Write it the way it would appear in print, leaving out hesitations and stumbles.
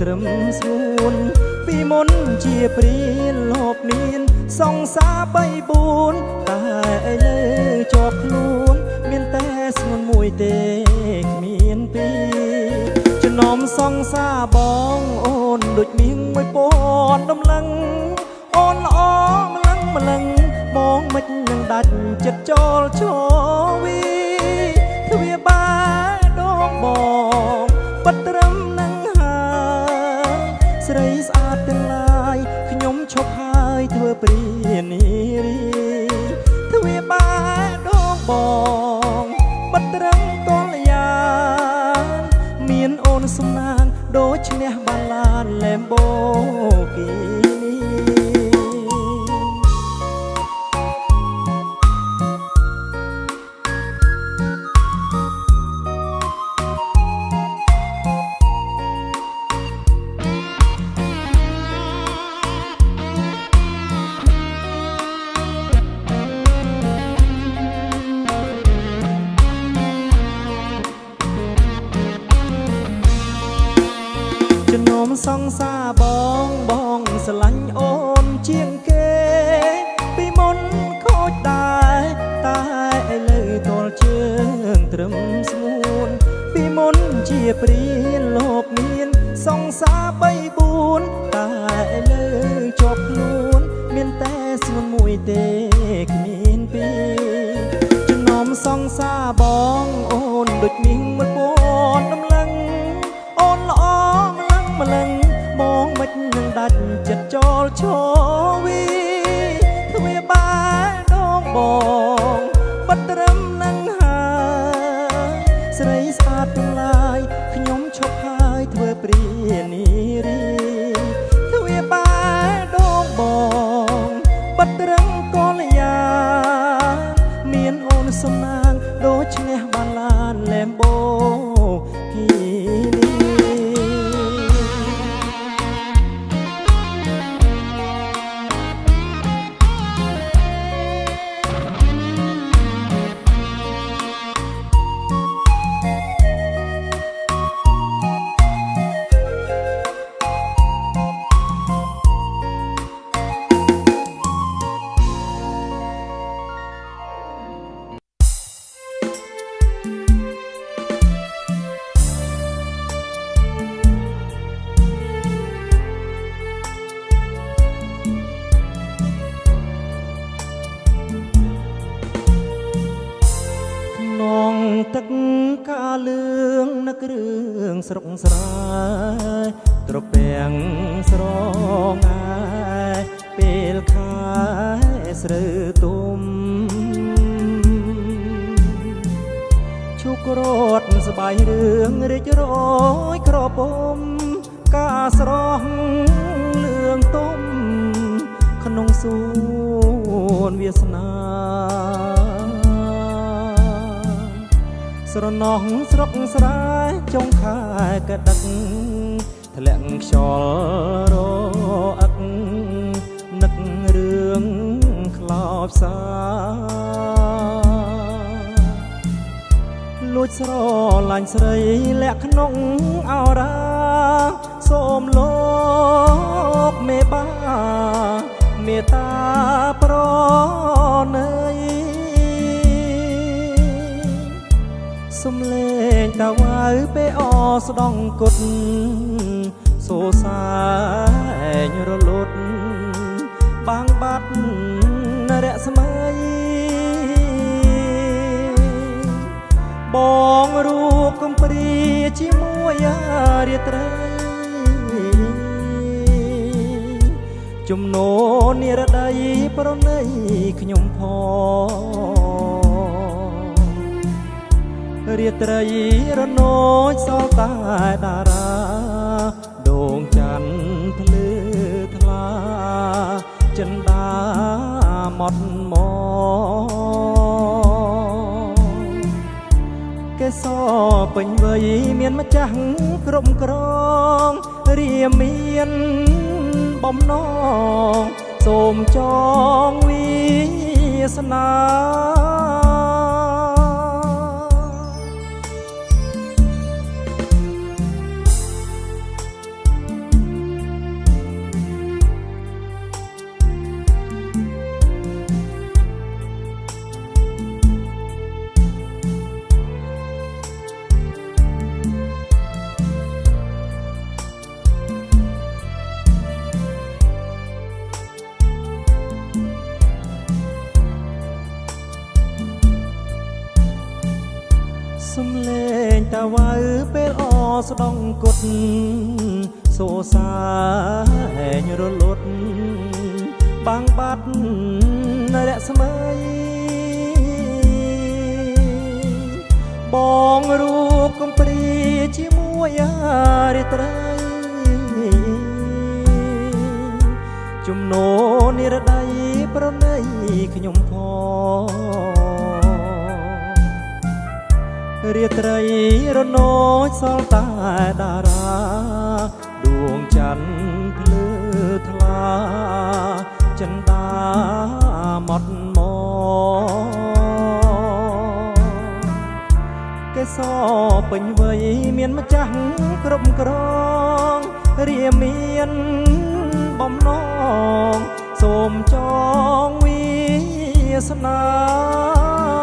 ត្រឹមស្រួនពីមុនជាព្រានលោកមានសង្សារ3 4តែឥឡូវជាប់ខ្លួនមានតែស្ងួនមួយទេគ្មានពីរចំណោមសង្សារបងអូនដូចមាស1000ដំឡឹងអូនល្អម្លឹងបងមិននឹងដាច់ចិត្តចូលឈរវីទ្វាបាដងបងបិទត្រឹមនឹងហើយស្រីស្អាតទាំងឡាយខ្ញុំឈប់ហើយធ្វើព្រានារីទ្វាបាដងបងបិទត្រឹមកលយាមានអូនសំណាងដូចឈ្នះបាឡានឡែមបូគីចំណោមសង្សារបងស្រឡាញ់អូនជាងគេពីមុនខូចដែរតែឥឡូវទល់ជើងត្រឹមស្ងួនពីមុនជាព្រានលោកមានសង្សារ3 4តែឥឡូវជាប់ខ្លួនមានតែស្ងួនមួយទេគ្មានពីរចំណោមសង្សារបងអូនដូចមាស1000ដំឡឹងអូនល្អម្លឹងបងមិននឹងដាច់ចិត្តចូលឈរវីទ្វាបាដងបងបិទត្រឹមនឹងហើយស្រីស្អាតទាំងឡាយខ្ញុំឈប់ហើយធ្វើព្រានារីទ្វាបាដងបងបិទត្រឹមកលយាមានអូនសំណាងដូចឈ្នះបានឡានឡែមបូគីទឹកកាលឿងនឹករឿងស្រុកស្រែត្រពាំងស្រងាយពេលខែស្រូវទុំជុករត់ស្បាយរឿងរីករយក្រពុំការស្រស់លឿងទុំក្នុងសួនវាសនាស្រណោះស្រុកស្រែចុងខែកដឹកធ្លាក់ខ្យល់រអឹកនឹករឿងខ្លោចសាលួចស្រឡាញ់ស្រីលាក់ក្នុងអរាសូមលោកមេបាមេត្តាប្រណីសំលេងតាវ៉ៅពេលអស្ដងគុតសូសាញរលត់បាំងបាត់រស្មីបងរូបកំព្រាជាមួយរាត្រីចំណូលនិរដីប្រណីខ្ញុំផងរាត្រីរនោចសល់តែតារាដងច័ន្ទភ្លឺថ្លាចិន្តាមកកេសរពេញវ័យមានម្ចាស់គ្រប់គ្រងរាមានបំណងសូមចងវាសនា សំលេងតាវ៉ៅពេលអស្ដងគុតសូសាហែងរលត់បាំងបាត់រស្មីបងរូបកំព្រីជាមួយរាត្រីជំនោនិរដីប្រណីខ្ញុំផងរាត្រីរនោចសល់តែតារាដួងច័ន្ទភ្លឺថ្លាចិន្តាម៉ត់មកកេសរពេញវ័យមានម្ចាស់គ្រប់គ្រងរាមានបំណងសូមចងវាសនា